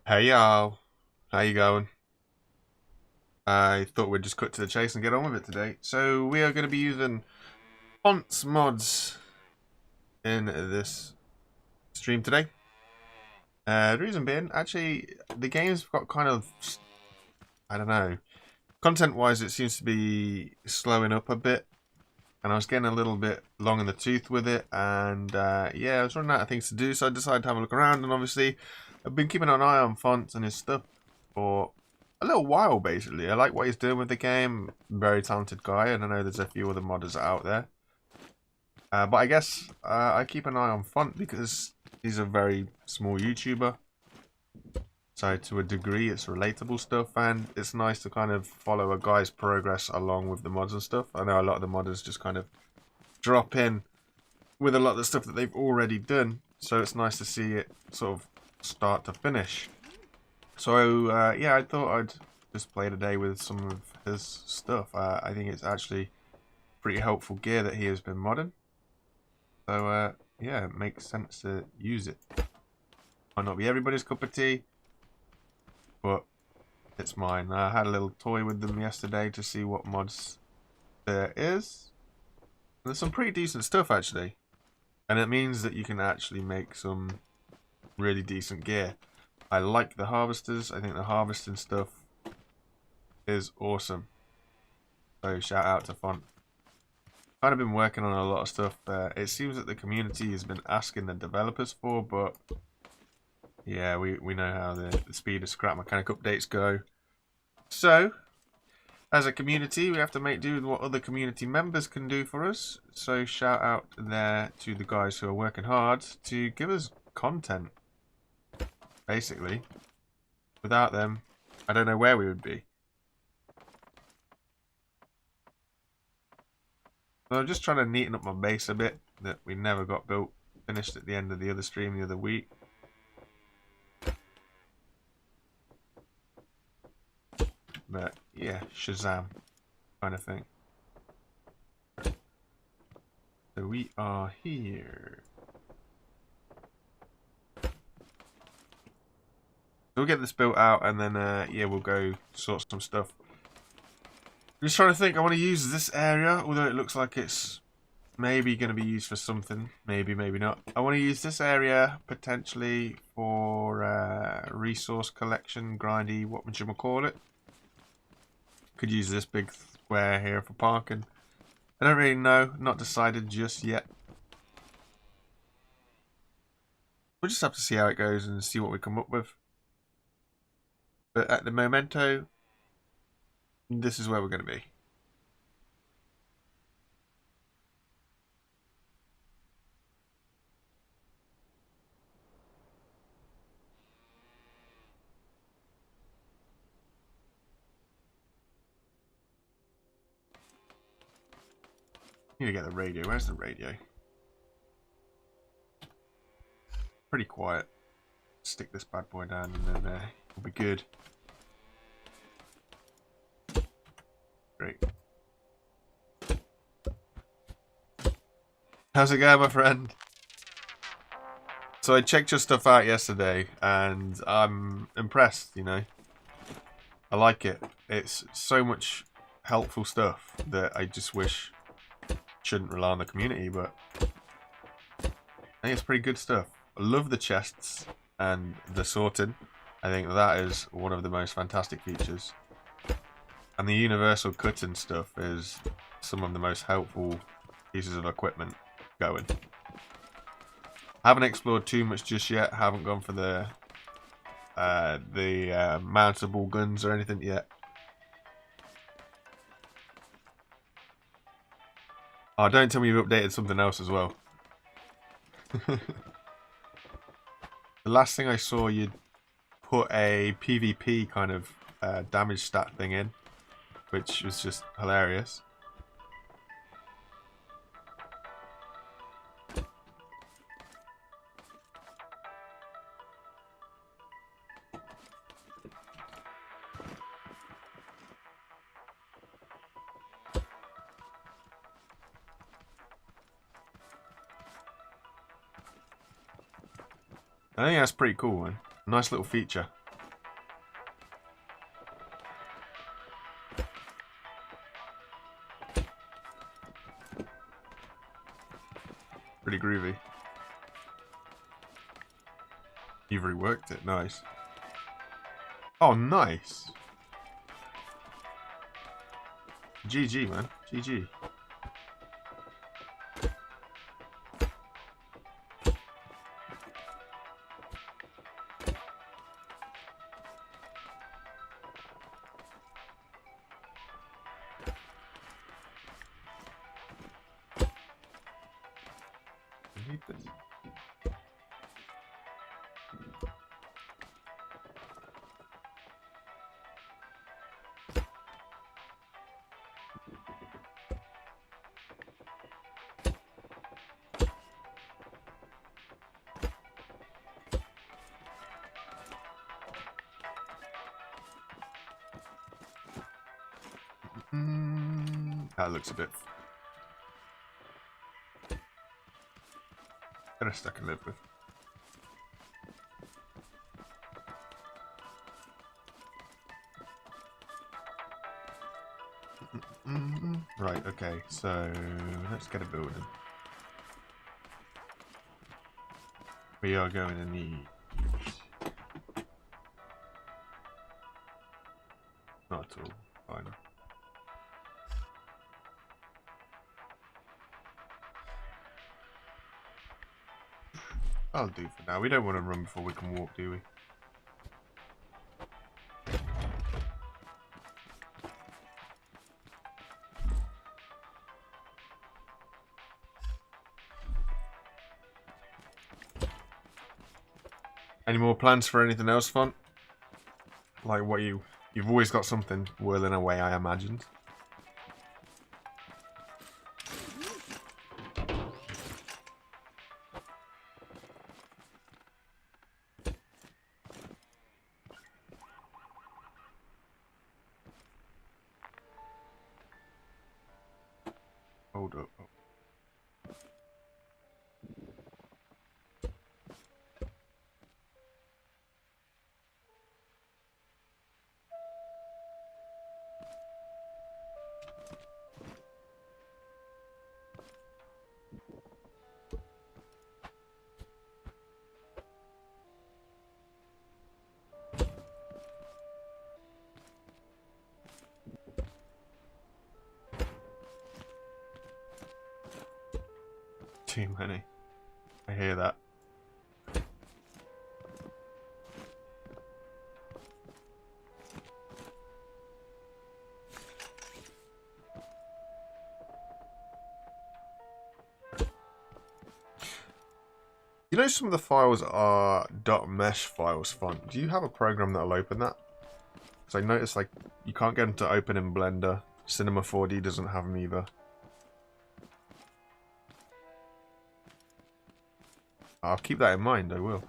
Hey y'all, how you going? I thought we'd just cut to the chase and get on with it today. So we are going to be using fonts mods in this stream today. The reason being, actually, the game's got kind of, I don't know, content-wise it seems to be slowing up a bit. And I was getting a little bit long in the tooth with it. And yeah, I was running out of things to do, so I decided to have a look around. And obviously, I've been keeping an eye on fonts and his stuff for a little while, basically. I like what he's doing with the game. Very talented guy, and I know there's a few other modders out there. But I guess I keep an eye on Font because he's a very small YouTuber. So to a degree, it's relatable stuff, and it's nice to kind of follow a guy's progress along with the mods and stuff. I know a lot of the modders just kind of drop in with a lot of the stuff that they've already done, so it's nice to see it sort of start to finish. So yeah, I thought I'd just play today with some of his stuff. I think it's actually pretty helpful gear that he has been modding. So yeah, it makes sense to use it. Might not be everybody's cup of tea, but it's mine. I had a little toy with them yesterday to see what mods there is. There's some pretty decent stuff actually, and it means that you can actually make some really decent gear. I like the harvesters. I think the harvesting stuff is awesome. So shout out to Font. Kind of been working on a lot of stuff there. It seems that the community has been asking the developers for, but yeah, we know how the speed of scrap mechanic updates go. So, as a community, we have to make do with what other community members can do for us. So shout out there to the guys who are working hard to give us content. Basically, without them, I don't know where we would be. So I'm just trying to neaten up my base a bit that we never got built. Finished at the end of the other stream the other week. But yeah, Shazam kind of thing. So we are here. So we'll get this built out and then yeah, we'll go sort some stuff. I'm just trying to think. I want to use this area, although it looks like it's maybe going to be used for something. Maybe, maybe not. I want to use this area potentially for resource collection, grindy, what would you call it? Could use this big square here for parking. I don't really know. Not decided just yet. We'll just have to see how it goes and see what we come up with. But at the momento, this is where we're going to be. Need to get the radio. Where's the radio? Pretty quiet. Stick this bad boy down and then we'll be good. Great. How's it going, my friend? So I checked your stuff out yesterday and I'm impressed, you know. I like it. It's so much helpful stuff that I just wish shouldn't rely on the community, but I think it's pretty good stuff. I love the chests and the sorting. I think that is one of the most fantastic features. And the universal cutting stuff is some of the most helpful pieces of equipment going. Haven't explored too much just yet. Haven't gone for the mountable guns or anything yet. Oh, don't tell me you've updated something else as well. The last thing I saw, you'd put a PvP kind of damage stat thing in, which was just hilarious. I think that's pretty cool, man. Nice little feature. pretty groovy. You've reworked it, nice. Oh, nice. GG, man. GG. I need this. That looks a bit better stuff I can live with. Right, okay, so let's get a building. We are going to need... Not at all, fine. I'll do for now. We don't want to run before we can walk, do we? Any more plans for anything else fun? Like what you've always got something whirling away, I imagined. Hold up. Too many. I hear that. You know some of the files are .mesh files font. Do you have a program that'll open that? Because I noticed like you can't get them to open in Blender. Cinema 4D doesn't have them either. I'll keep that in mind, I will.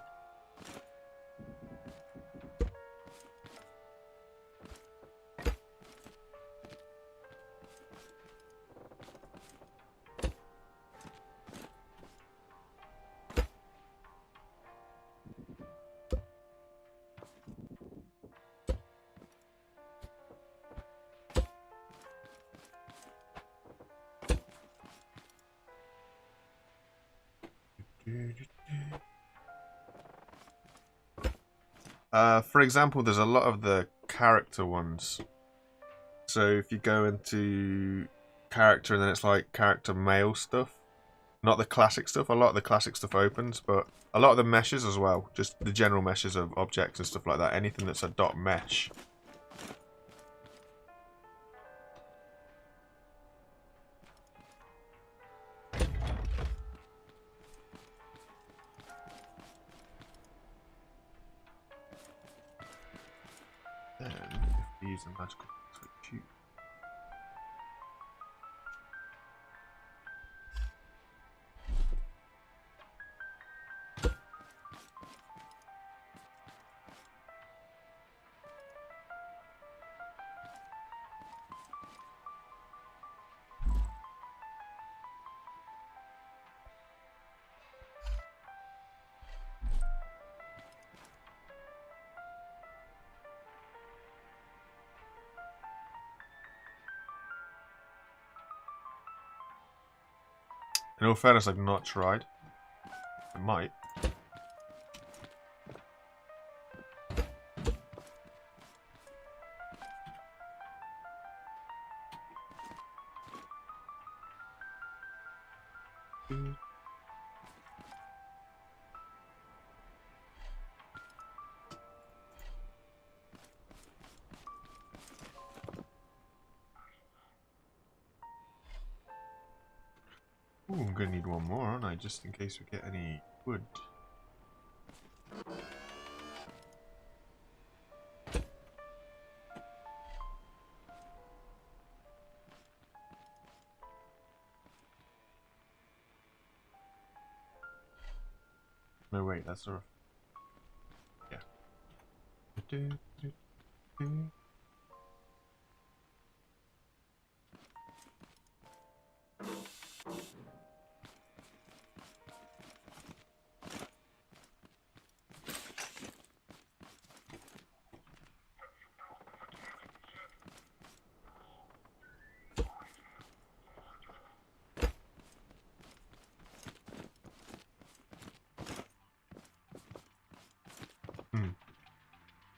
For example, there's a lot of the character ones. So if you go into character and then it's like character male stuff, not the classic stuff. A lot of the classic stuff opens, but a lot of the meshes as well. Just the general meshes of objects and stuff like that. Anything that's a dot mesh. Then, if we use a magical switch, in all fairness, I've not tried. It might. Ooh, I'm gonna need one more, aren't I? Just in case we get any wood. No, wait, that's sort of... Yeah.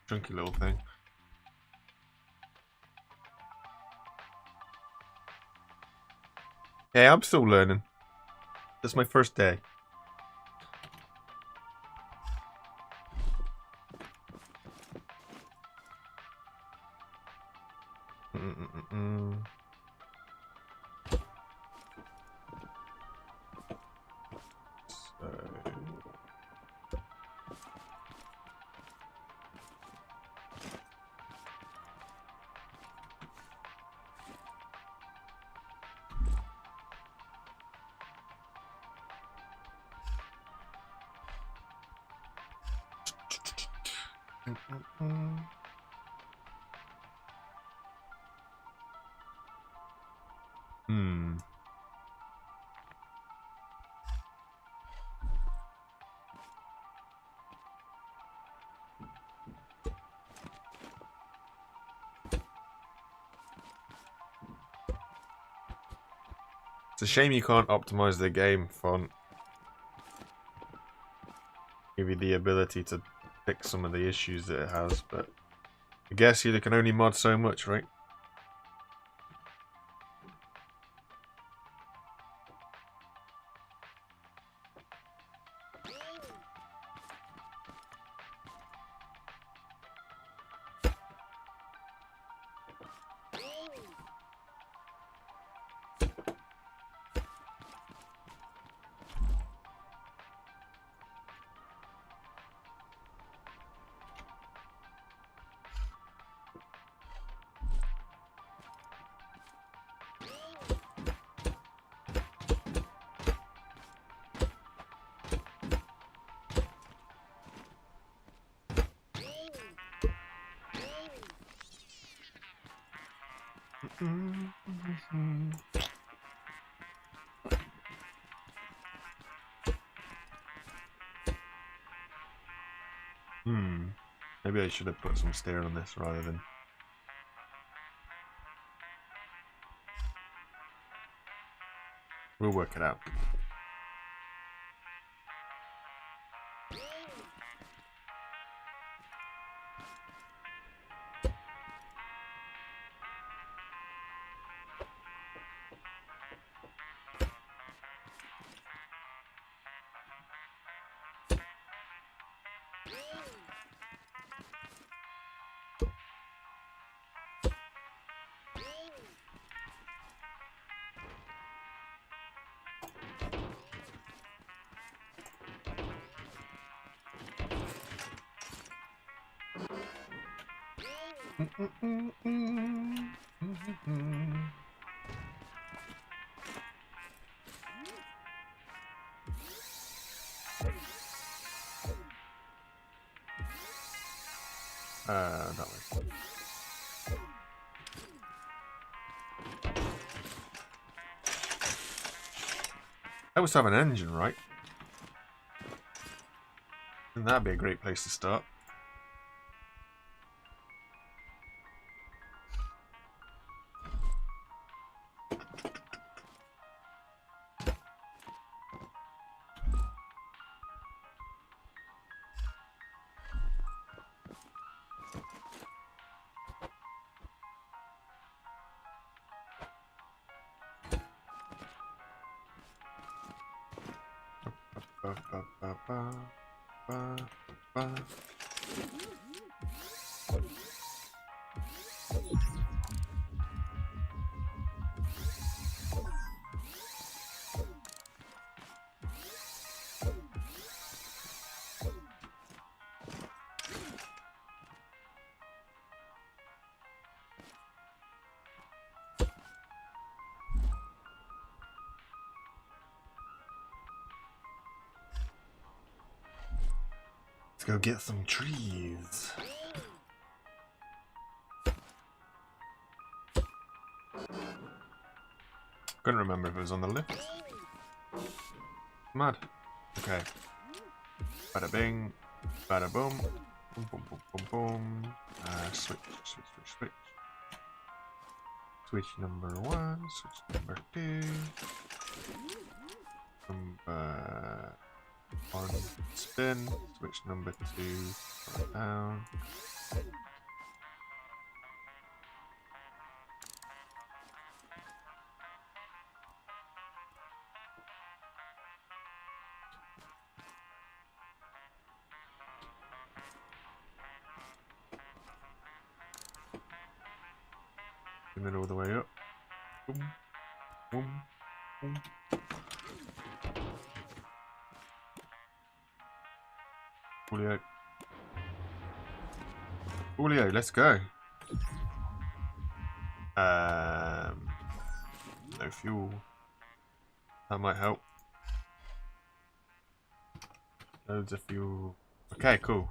Chunky little thing. Hey, I'm still learning. That's my first day. It's a shame you can't optimize the game font. Give you the ability to fix some of the issues that it has, but I guess you can only mod so much, right? Maybe I should have put some stair on this rather than... We'll work it out. That way. I must have an engine, right? And that'd be a great place to start. Let's go get some trees. Couldn't remember if it was on the lift. Mad. Okay. Bada bing. Bada boom. Boom, boom, boom, boom, boom. Switch. Switch number 1. Switch number 2. Number 1. Spin. Switch number 2. Right down. And then all the way up. Boom, boom, boom. Julio. Julio, let's go. No fuel. That might help. Loads of fuel. Okay, cool.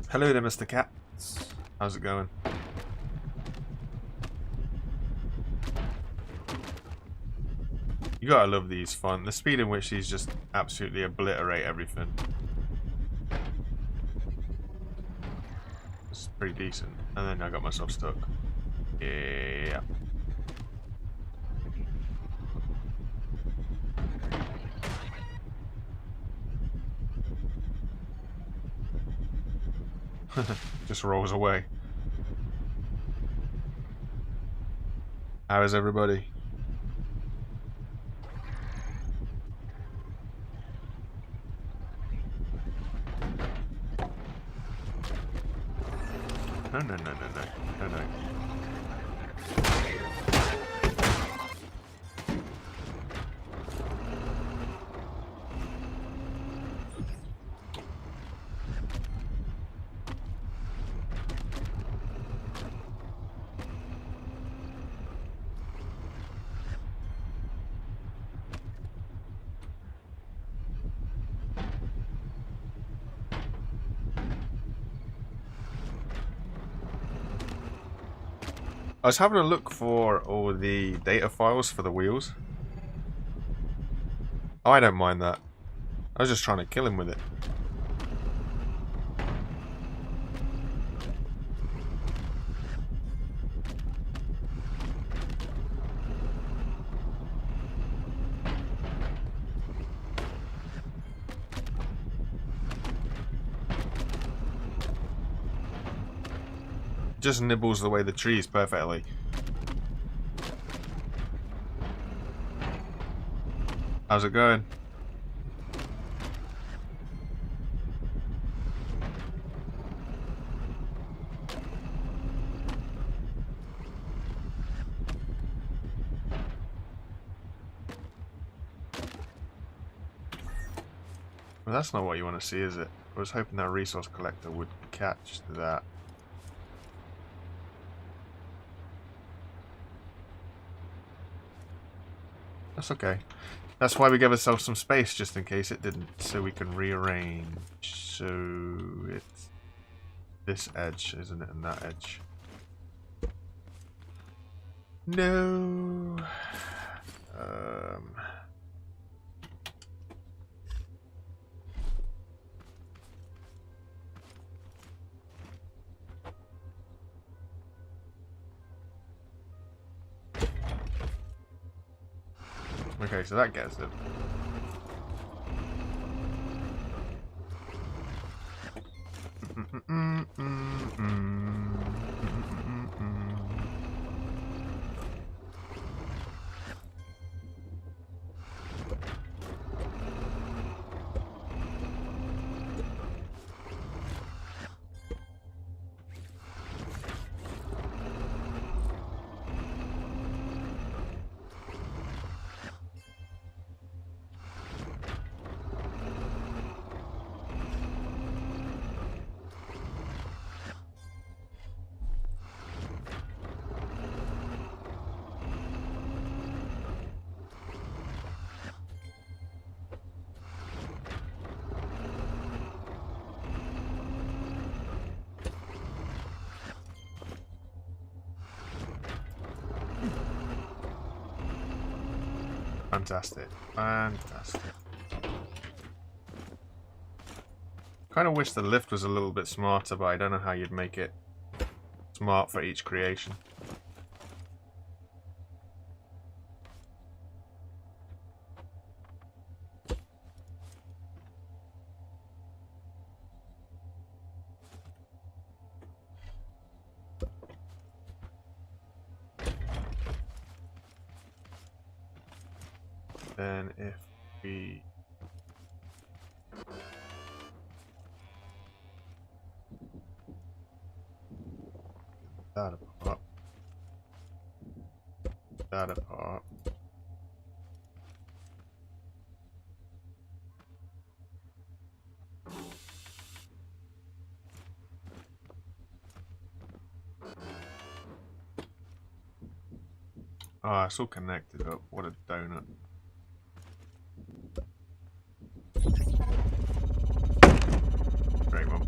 Hello there, Mr. Cats. How's it going? You gotta love these fun. The speed in which these just absolutely obliterate everything. It's pretty decent. And then I got myself stuck. Yeah. Just rolls away. How is everybody? No. I was having a look for all the data files for the wheels. Oh, I don't mind that. I was just trying to kill him with it. Just nibbles away the trees perfectly. How's it going? Well, that's not what you want to see, is it? I was hoping that resource collector would catch that. That's okay. That's why we gave ourselves some space, just in case it didn't, so we can rearrange. So it's this edge, isn't it, and that edge. No. Okay, so that gets it. Fantastic. Fantastic. Kind of wish the lift was a little bit smarter, but I don't know how you'd make it smart for each creation. Then if we that apart, that apart. Ah, it's all connected up. What a donut. Great one.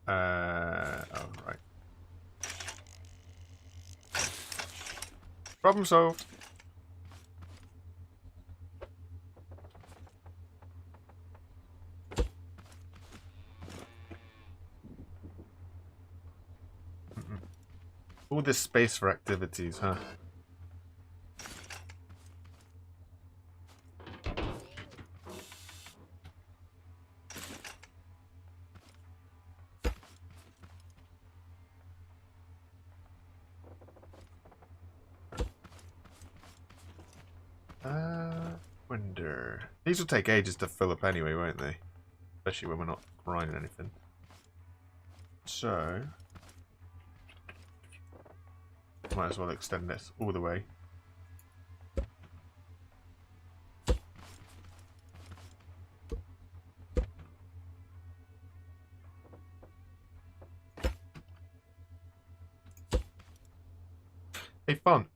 Oh, right. Problem solved. All this space for activities, huh? Wonder. These will take ages to fill up anyway, won't they? Especially when we're not grinding anything. So, might as well extend this all the way. Hey, fun.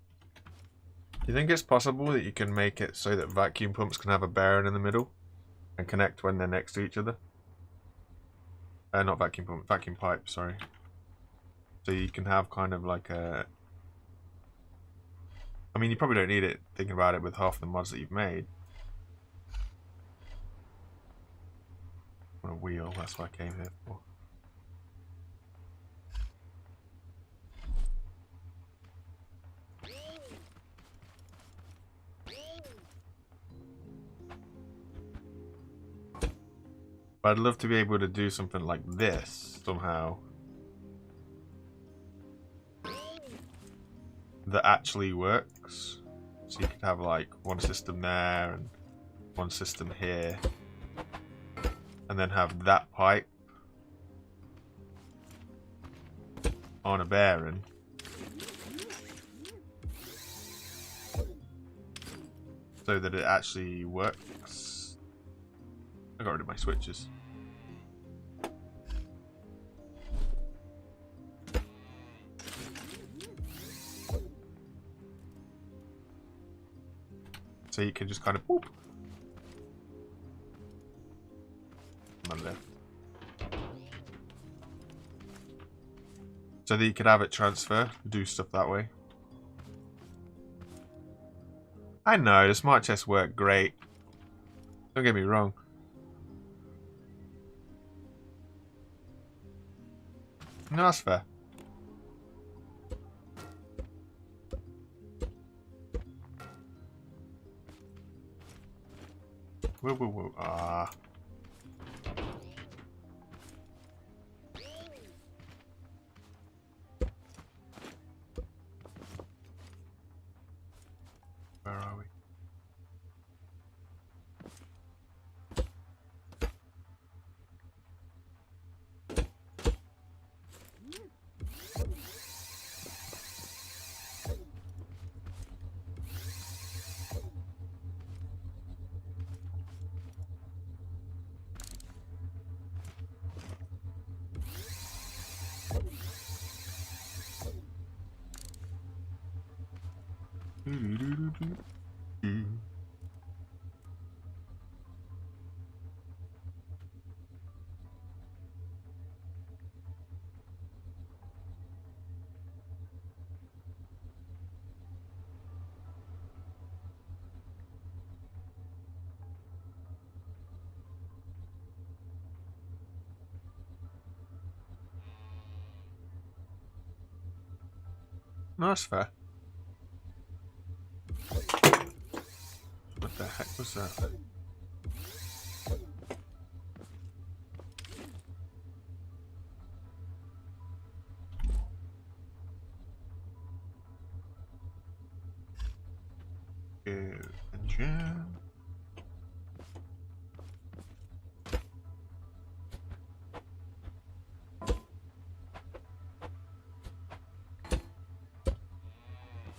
Do you think it's possible that you can make it so that vacuum pumps can have a bearing in the middle and connect when they're next to each other? Not vacuum pump, vacuum pipe, sorry. So you can have kind of like a... I mean, you probably don't need it, thinking about it, with half the mods that you've made. On a wheel, that's what I came here for. But I'd love to be able to do something like this, somehow. That actually works. So you could have like one system there and one system here. And then have that pipe on a bearing. So that it actually works. I got rid of my switches. So you can just kind of boop. On the left. So that you could have it transfer, do stuff that way. I know, the smart chests work great. Don't get me wrong. No, that's fair. Whoa, whoa, whoa. Ah. Where are we? No, that's fair. What the heck was that? Engine.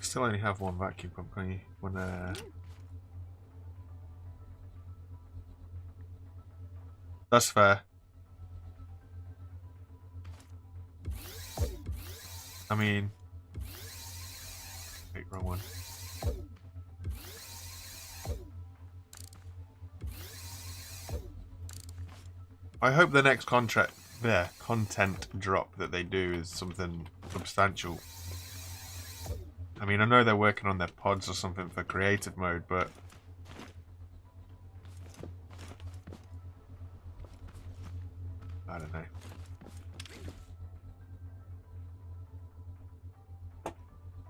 Still only have one vacuum pump, can you? One, That's fair. I mean... Wait, wrong one. I hope the next content drop that they do is something substantial. I mean, I know they're working on their pods or something for creative mode, but... I don't know.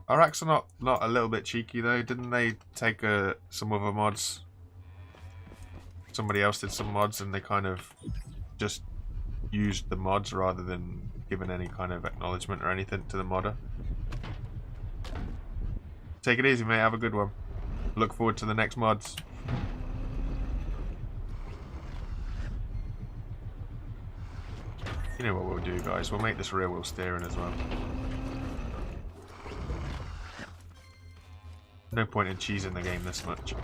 Are Axel not a little bit cheeky though? Didn't they take some other mods? Somebody else did some mods and they kind of just used the mods rather than giving any kind of acknowledgement or anything to the modder. Take it easy, mate. Have a good one. Look forward to the next mods. You know what we'll do, guys? We'll make this rear wheel steering as well. No point in cheesing the game this much.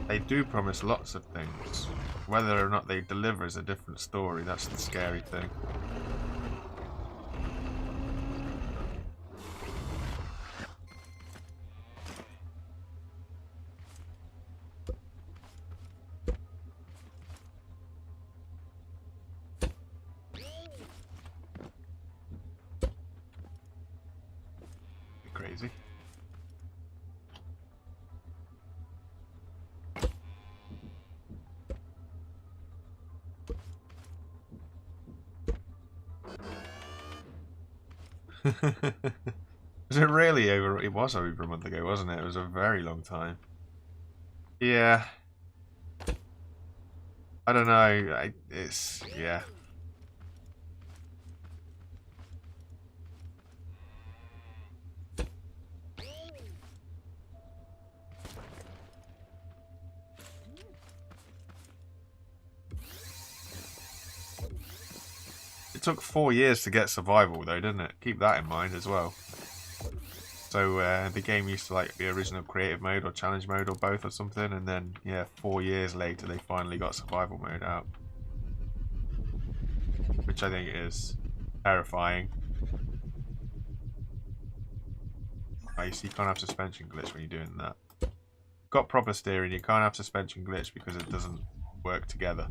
They do promise lots of things. Whether or not they deliver is a different story. That's the scary thing. Crazy. Was it really over? It was over a month ago, wasn't it? It was a very long time. Yeah. I don't know. Yeah. It took 4 years to get survival though, didn't it? Keep that in mind as well. So the game used to like be original creative mode or challenge mode or both or something, and then yeah, 4 years later they finally got survival mode out, which I think is terrifying. Oh, you see, you can't have suspension glitch when you're doing that. Got proper steering, you can't have suspension glitch because it doesn't work together.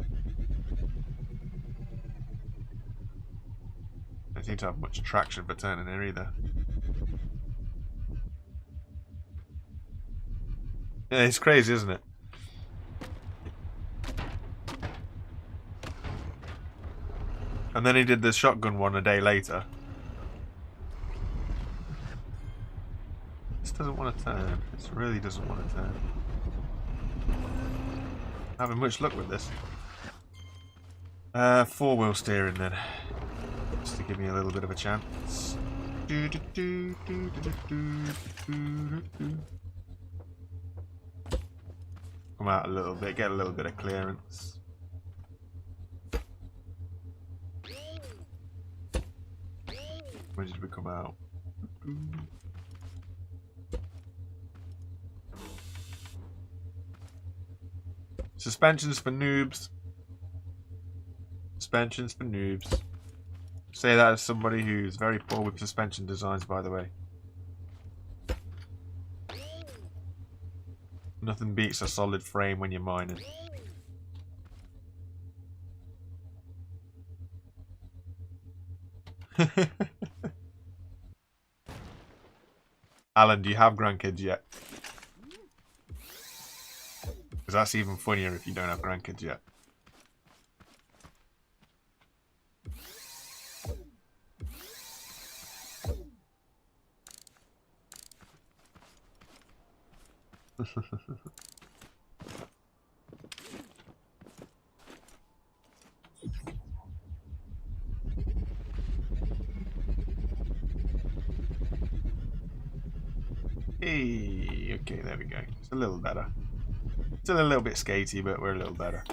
Don't seem to have much traction for turning here either. Yeah, it's crazy, isn't it? And then he did the shotgun one a day later. This doesn't want to turn. This really doesn't want to turn. Not having much luck with this. 4-wheel steering then. Just to give me a little bit of a chance. Come out a little bit, get a little bit of clearance. Where did we come out? Suspensions for noobs. Suspensions for noobs. Say that as somebody who's very poor with suspension designs, by the way. Nothing beats a solid frame when you're mining. Alan, do you have grandkids yet? Because that's even funnier if you don't have grandkids yet. Hey, okay, there we go. It's a little better. Still a little bit skatey, but we're a little better.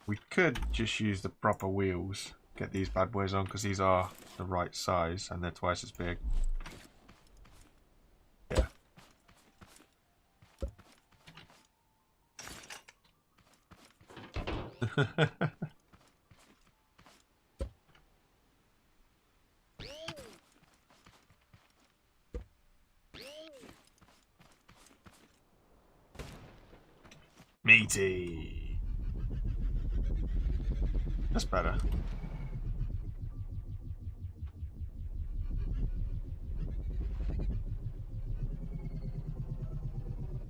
We could just use the proper wheels. Get these bad boys on, because these are the right size, and they're twice as big. Yeah. Meaty. That's better.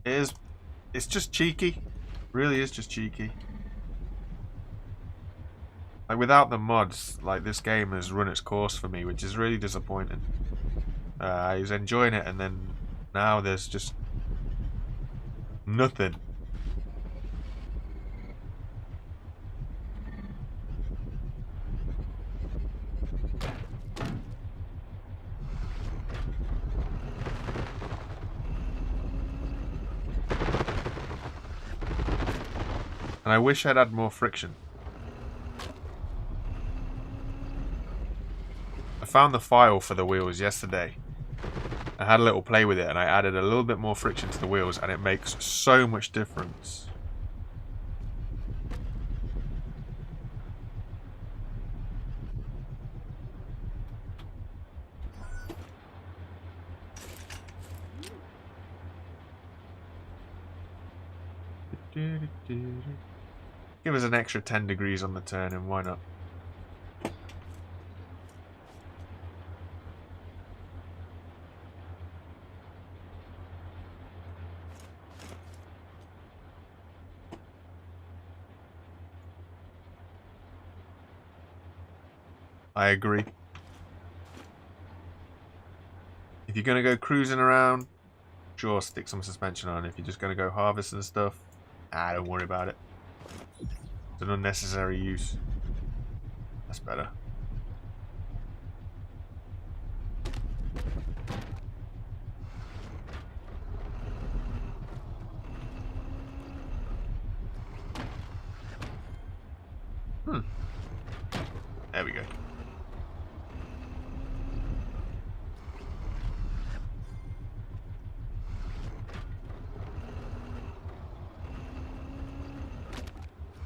It's just cheeky. Really is just cheeky. Like, without the mods, like, this game has run its course for me, which is really disappointing. I was enjoying it, and then now there's just nothing. And I wish I'd had more friction. I found the file for the wheels yesterday. I had a little play with it and I added a little bit more friction to the wheels and it makes so much difference. Give us an extra 10 degrees on the turn and why not? I agree. If you're going to go cruising around, sure, stick some suspension on. If you're just going to go harvest and stuff, don't worry about it. It's an unnecessary use. That's better. There we go.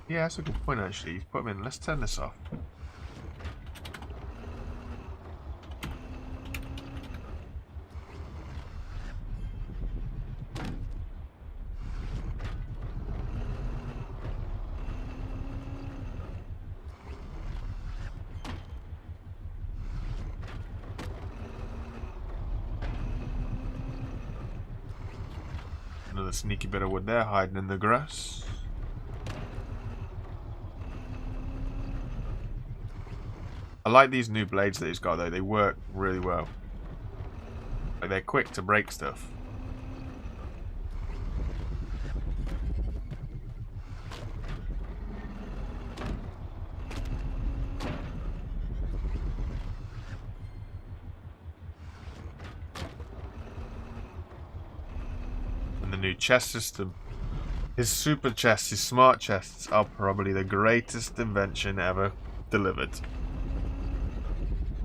Yeah, that's a good point actually. You've put them in. Let's turn this off. Another sneaky bit of wood there, hiding in the grass. I like these new blades that he's got though, they work really well. Like, they're quick to break stuff. And the new chest system. His super chests, his smart chests, are probably the greatest invention ever delivered.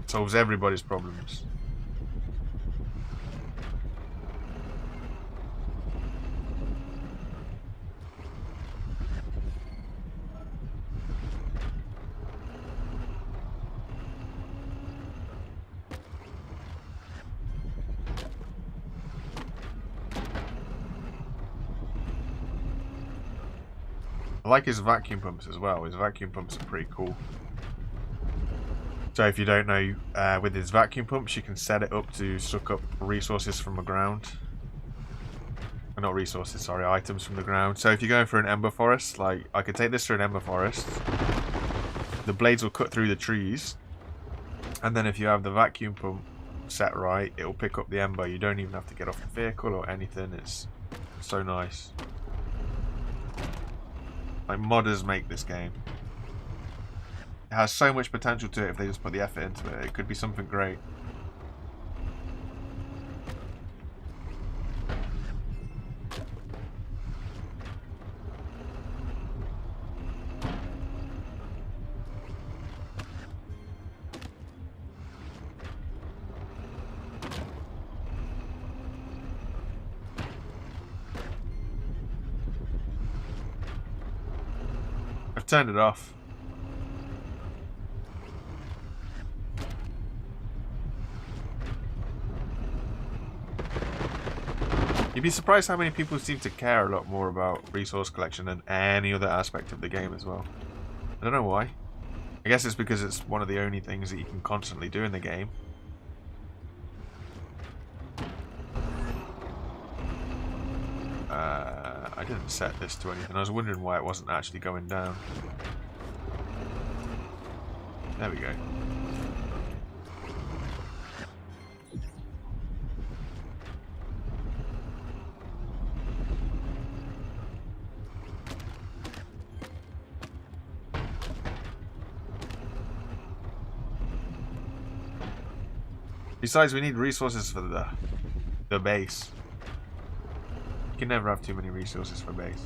Solves everybody's problems. I like his vacuum pumps as well. His vacuum pumps are pretty cool. So if you don't know, with his vacuum pumps you can set it up to suck up resources from the ground. Not resources, sorry, items from the ground. So if you're going for an ember forest, like I could take this for an ember forest. The blades will cut through the trees. And then if you have the vacuum pump set right, it will pick up the ember. You don't even have to get off the vehicle or anything. It's so nice. Like, modders make this game. It has so much potential to it if they just put the effort into it. It could be something great. I've turned it off. You'd be surprised how many people seem to care a lot more about resource collection than any other aspect of the game as well. I don't know why. I guess it's because it's one of the only things that you can constantly do in the game. I didn't set this to anything. I was wondering why it wasn't actually going down. There we go. Besides, we need resources for the base. You can never have too many resources for base.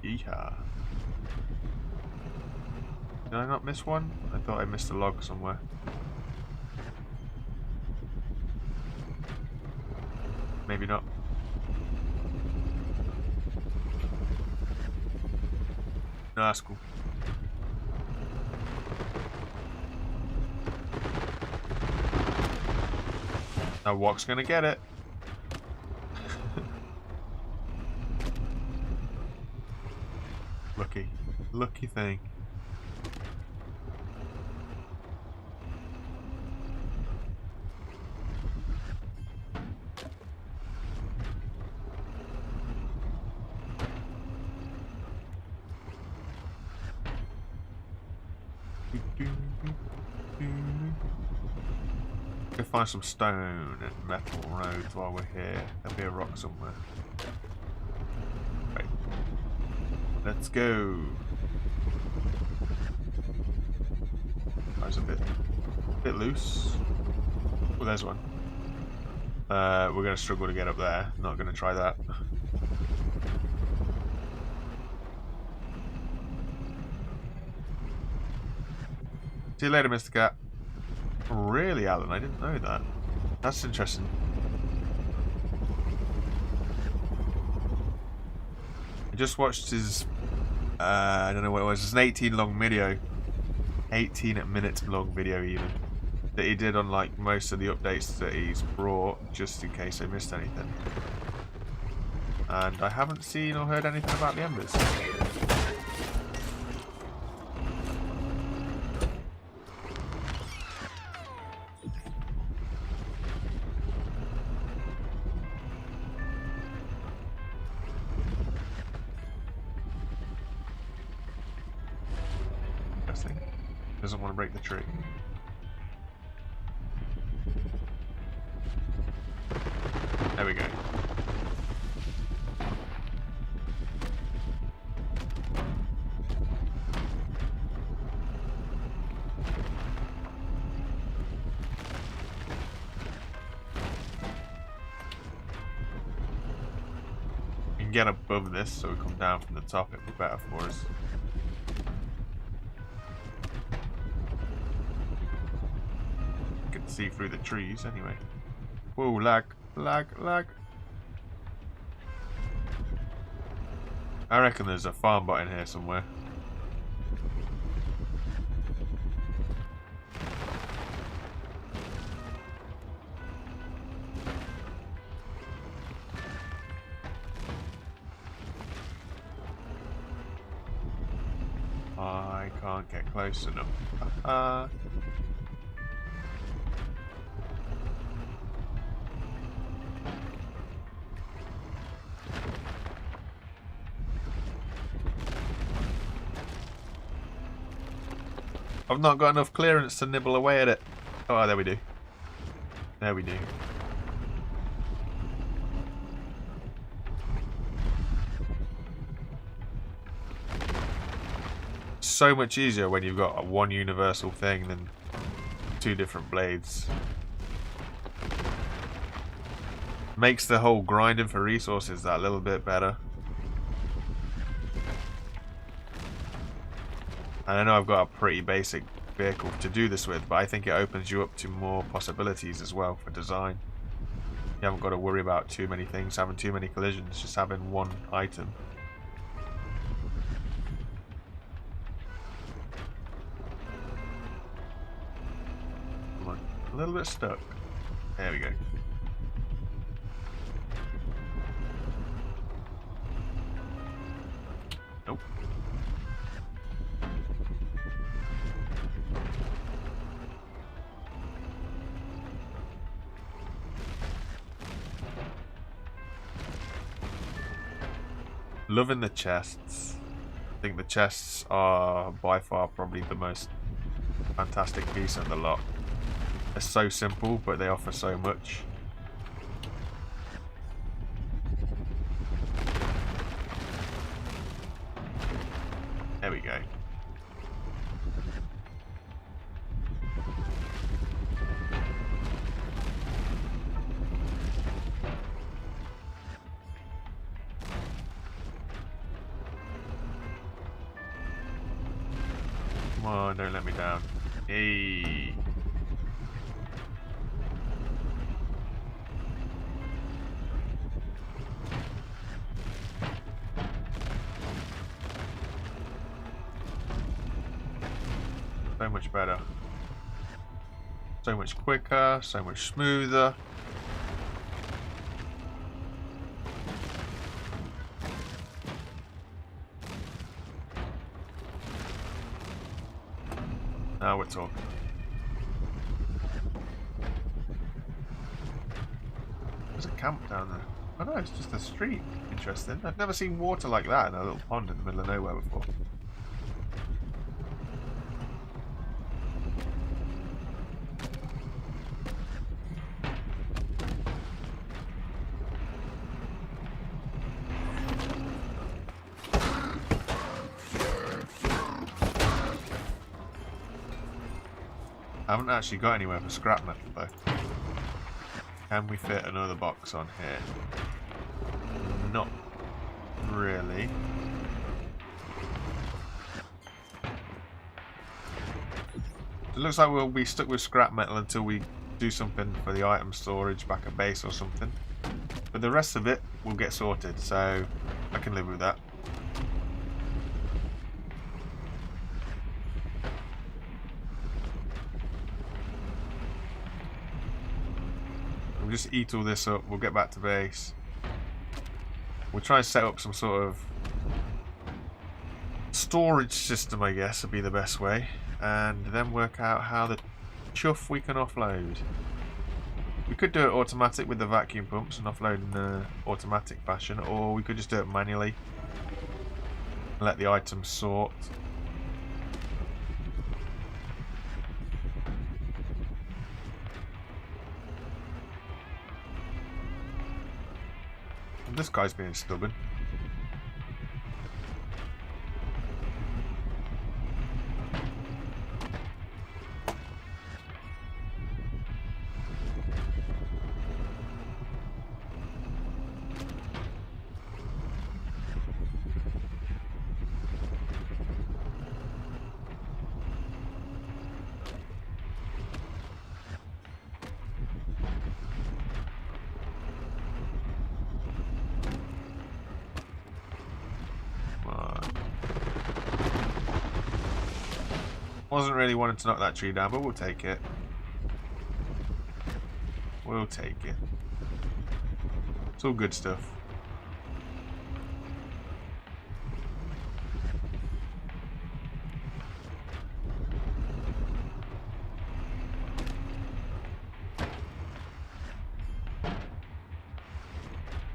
Yeehaw. Did I not miss one? I thought I missed a log somewhere. Maybe not. No, that's cool. Now Walk's gonna get it. Lucky thing. Go find some stone and metal roads while we're here. There'll be a rock somewhere. Right. Let's go. That was a bit loose. Oh, there's one. We're going to struggle to get up there. Not going to try that. See you later, Mr. Cat. Really, Alan? I didn't know that. That's interesting. I just watched his... I don't know what it was. It's an 18-long video. 18-minute long video, even. That he did on, like, most of the updates that he's brought, just in case I missed anything. And I haven't seen or heard anything about the embers. interesting. Doesn't want to break the tree. There we go. We can get above this so we come down from the top, it'll be better for us. You can see through the trees anyway. Whoa, lag, lag, lag. I reckon there's a farm bot in here somewhere. I can't get close enough. I've not got enough clearance to nibble away at it. Oh, there we do. There we do. So much easier when you've got a one universal thing than two different blades. Makes the whole grinding for resources that little bit better. And I know I've got a pretty basic vehicle to do this with, but I think it opens you up to more possibilities as well for design. You haven't got to worry about too many things, having too many collisions, just having one item. Come on, a little bit stuck. There we go. Nope. Loving the chests. I think the chests are by far probably the most fantastic piece of the lot. They're so simple, but they offer so much. There we go. Come on, don't let me down. Hey. So much better. So much quicker, so much smoother. Now we're talking. There's a camp down there. Oh no, it's just a street. Interesting. I've never seen water like that in a little pond in the middle of nowhere before. I haven't actually got anywhere for scrap metal though. Can we fit another box on here? Not really. It looks like we'll be stuck with scrap metal until we do something for the item storage back at base or something. But the rest of it will get sorted, so I can live with that. We'll just eat all this up, we'll get back to base. We'll try and set up some sort of storage system, I guess, would be the best way. And then work out how the chuff we can offload. We could do it automatic with the vacuum pumps and offload in an automatic fashion, or we could just do it manually and let the items sort. This guy's being stubborn. Wasn't really wanting to knock that tree down, but we'll take it. We'll take it. It's all good stuff.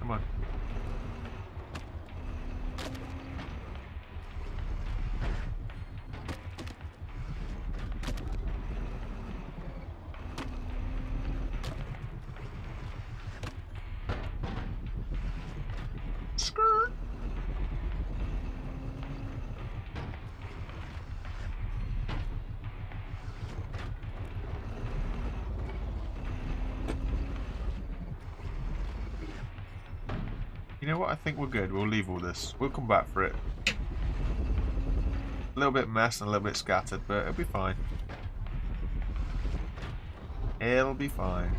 Come on. Skirt. You know what? I think we're good. We'll leave all this. We'll come back for it. A little bit messed and a little bit scattered, but it'll be fine. It'll be fine.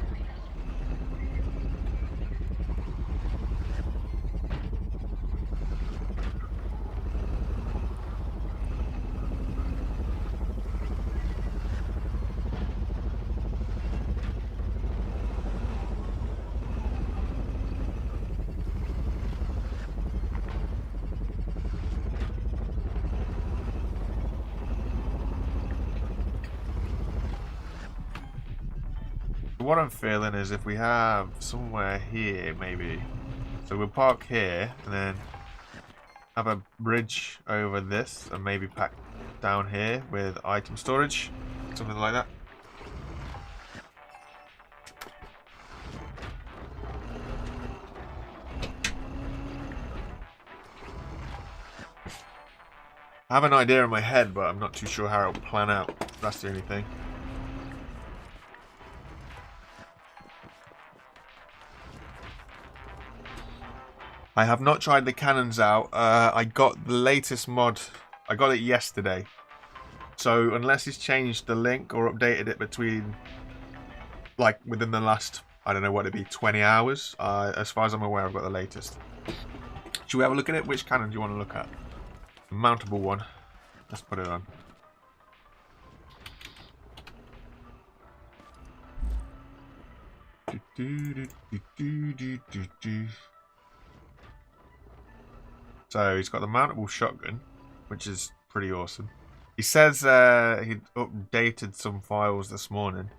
What I'm feeling is if we have somewhere here, maybe. So we'll park here and then have a bridge over this and maybe pack down here with item storage. Something like that. I have an idea in my head, but I'm not too sure how it'll plan out. That's the only thing. I have not tried the cannons out. I got the latest mod. I got it yesterday. So unless he's changed the link or updated it between, like, within the last, I don't know what it'd be, 20 hours. As far as I'm aware, I've got the latest. Should we have a look at it? Which cannon do you want to look at? The mountable one. Let's put it on. So he's got the mountable shotgun, which is pretty awesome. He says he'd updated some files this morning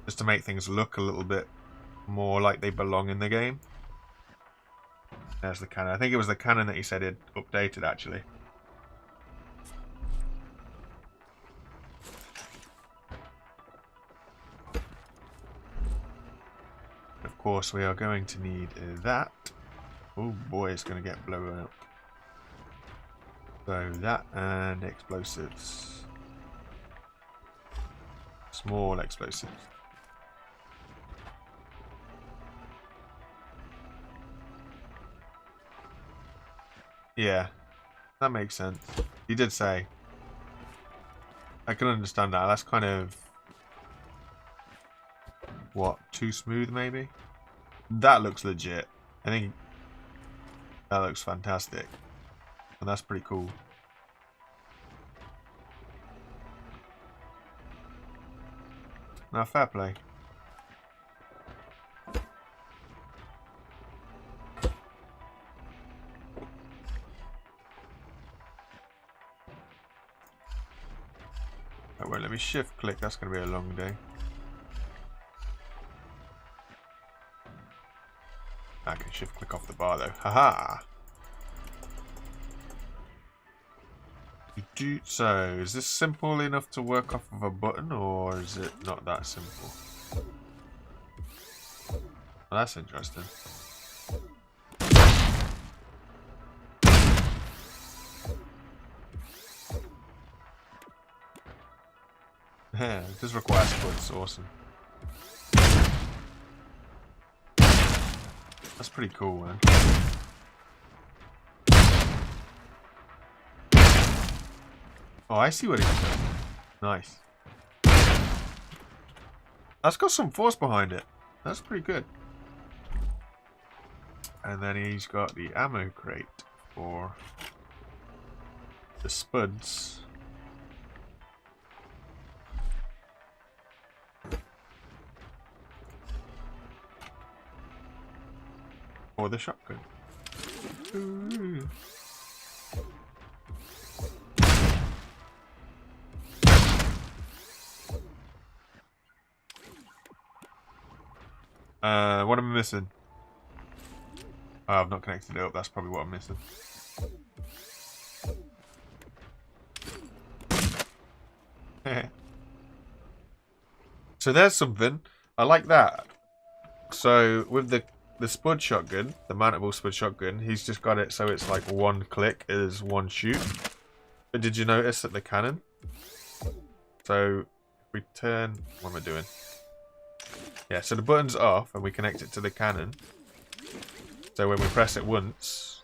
just to make things look a little bit more like they belong in the game. There's the cannon. I think it was the cannon that he said he'd updated, actually. Of course, we are going to need that. Oh boy, it's going to get blown up. So that and explosives. Small explosives. Yeah, that makes sense. He did say. I can understand that. That's kind of... what? Too smooth, maybe? That looks legit. I think that looks fantastic. And that's pretty cool. Now, fair play. Oh, wait, let me shift click. That's going to be a long day. I can shift click off the bar though. Haha! So, is this simple enough to work off of a button, or is it not that simple? Well, that's interesting. Yeah, it does require spuds. Awesome. That's pretty cool, man. Oh, I see what he's doing. Nice. That's got some force behind it. That's pretty good. And then he's got the ammo crate for the spuds. Or the shotgun. Ooh. What am I missing? Oh, I've not connected it up. That's probably what I'm missing. So there's something. I like that. So with the spud shotgun, the mountable spud shotgun, he's just got it so it's like one click is one shoot. But did you notice that the cannon? So if we turn, what am I doing? Yeah, so the button's off and we connect it to the cannon. So when we press it once,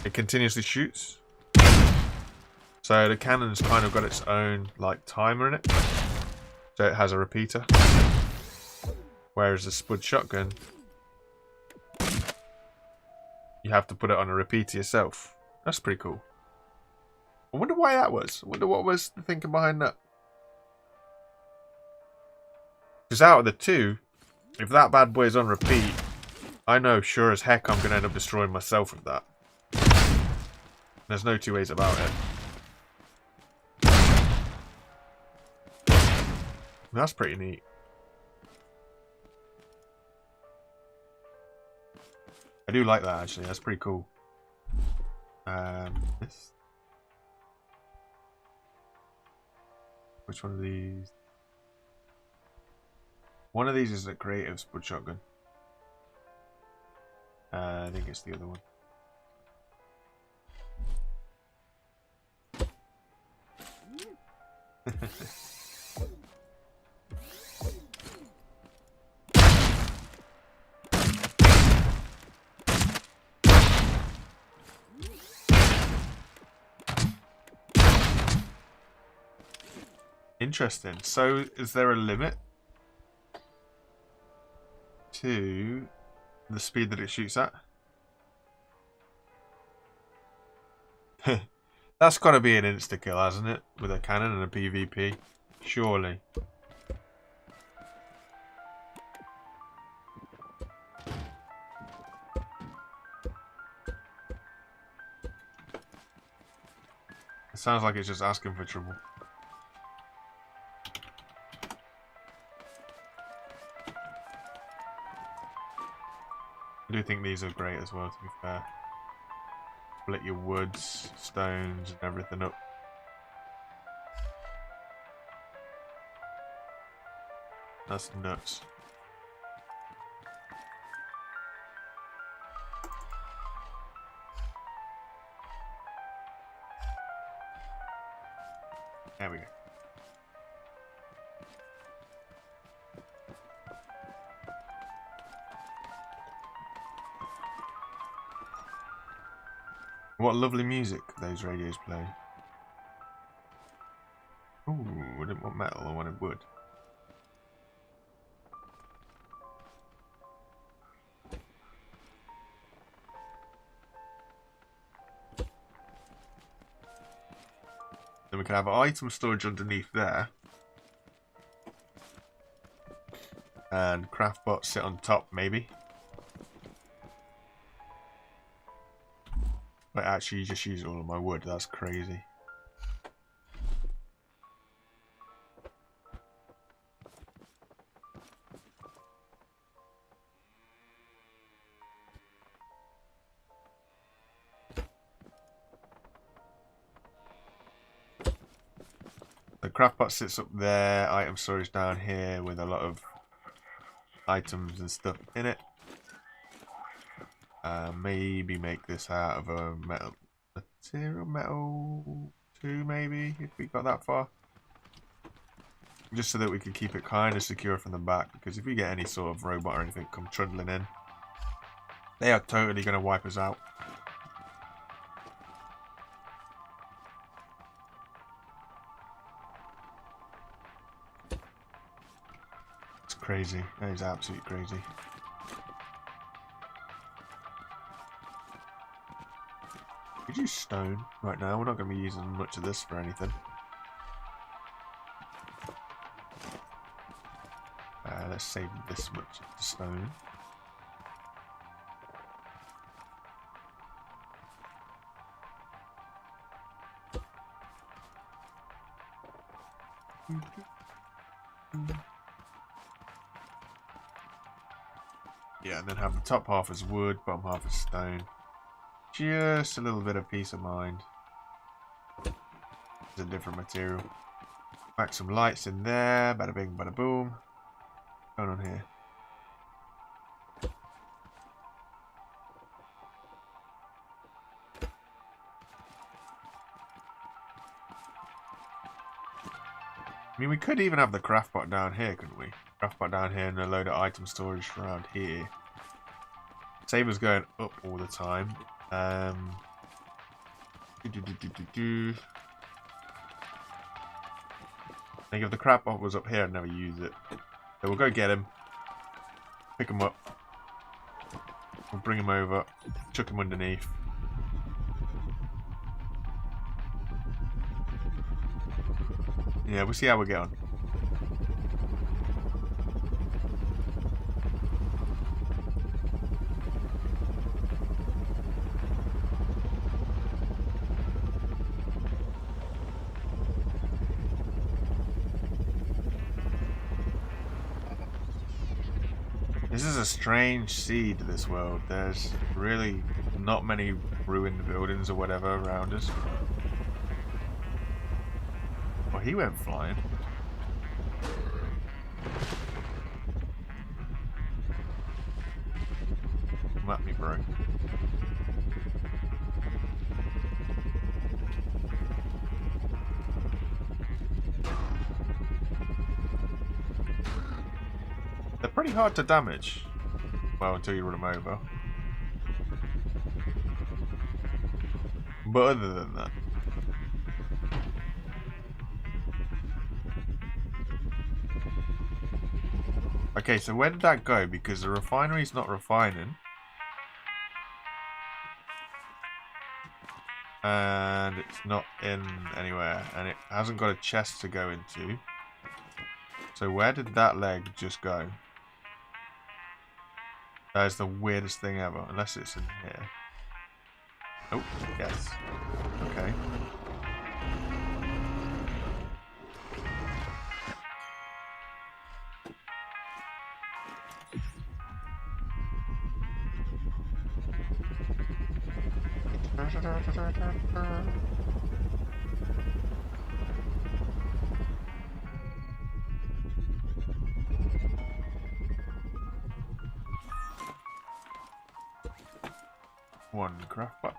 it continuously shoots. So the cannon's kind of got its own like timer in it. So it has a repeater. Whereas the spud shotgun, you have to put it on a repeater yourself. That's pretty cool. I wonder why that was. I wonder what was the thinking behind that. Because out of the two, if that bad boy is on repeat, I know sure as heck I'm going to end up destroying myself with that. There's no two ways about it. That's pretty neat. I do like that actually. That's pretty cool. This. Which one of these? One of these is a creative spud shotgun. I think it's the other one. Interesting. So, is there a limit to the speed that it shoots at? That's got to be an insta-kill, hasn't it? With a cannon and a PvP. Surely. It sounds like it's just asking for trouble. I do think these are great as well, to be fair. Split your woods, stones, and everything up. That's nuts. There we go. What lovely music those radios play. Ooh, I didn't want metal, I wanted wood. Then we can have item storage underneath there. And craftbot sit on top, maybe. But actually, just use all of my wood. That's crazy. The craftbot sits up there. Item storage down here with a lot of items and stuff in it. Maybe make this out of a metal 2 maybe, if we got that far. Just so that we can keep it kind of secure from the back, because if we get any sort of robot or anything come trundling in, they are totally going to wipe us out. It's crazy. That is absolutely crazy. Could use stone right now. We're not going to be using much of this for anything. Let's save this much stone. Yeah, and then have the top half as wood, bottom half as stone. Just a little bit of peace of mind. It's a different material. Back some lights in there. Bada bing, bada boom. What's going on here? I mean, we could even have the craft pot down here, couldn't we? Craft pot down here and a load of item storage around here. Saber's going up all the time. I think if the crap pot was up here, I'd never use it. So we'll go get him. Pick him up. We'll bring him over. Chuck him underneath. Yeah, we'll see how we get on. This is a strange seed, this world. There's really not many ruined buildings or whatever around us. Well, he went flying. Come at me, bro. They're pretty hard to damage. Well, until you run them over. But other than that. Okay, so where did that go? Because the refinery's not refining. And it's not in anywhere. And it hasn't got a chest to go into. So where did that leg just go? That is the weirdest thing ever. Unless it's in here. Oh, yes. Okay. One craft pot,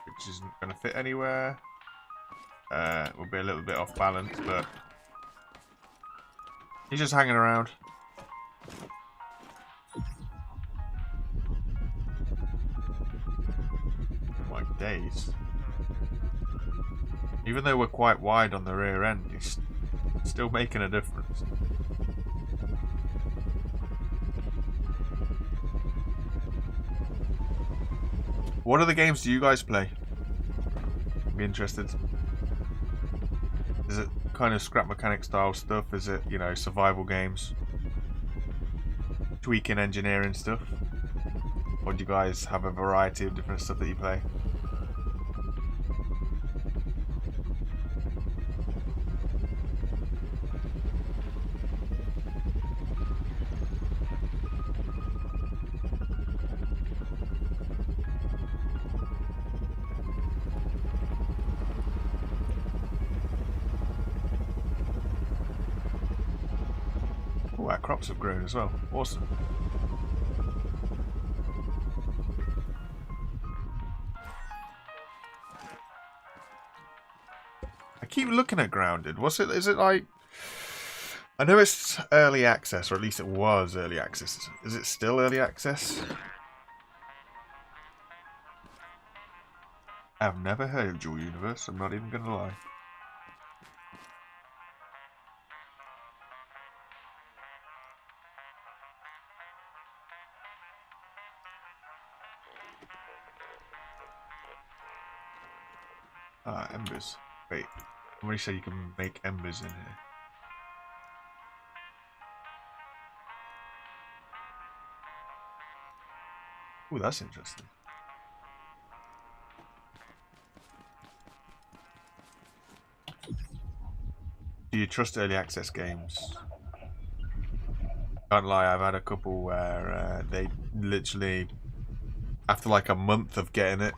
which isn't going to fit anywhere. Will be a little bit off balance, but he's just hanging around. My days. Even though we're quite wide on the rear end, he's still making a difference. What other games do you guys play? I'd be interested. Is it kind of scrap mechanic style stuff? Is it, you know, survival games? Tweaking engineering stuff? Or do you guys have a variety of different stuff that you play? Oh, our crops have grown as well. Awesome. I keep looking at grounded. What's it? Is it like I know it's early access, or at least it was early access. Is it still early access? I've never heard of Dual Universe, I'm not even going to lie. Ah, embers. Wait, somebody said you can make embers in here. Oh, that's interesting. Do you trust early access games? Can't lie, I've had a couple where they literally, after like a month of getting it,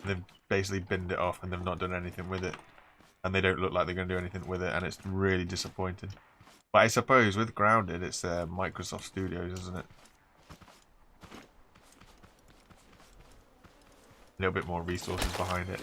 they've basically binned it off and they've not done anything with it. And they don't look like they're going to do anything with it, and it's really disappointing. But I suppose with Grounded, it's Microsoft Studios, isn't it? A little bit more resources behind it.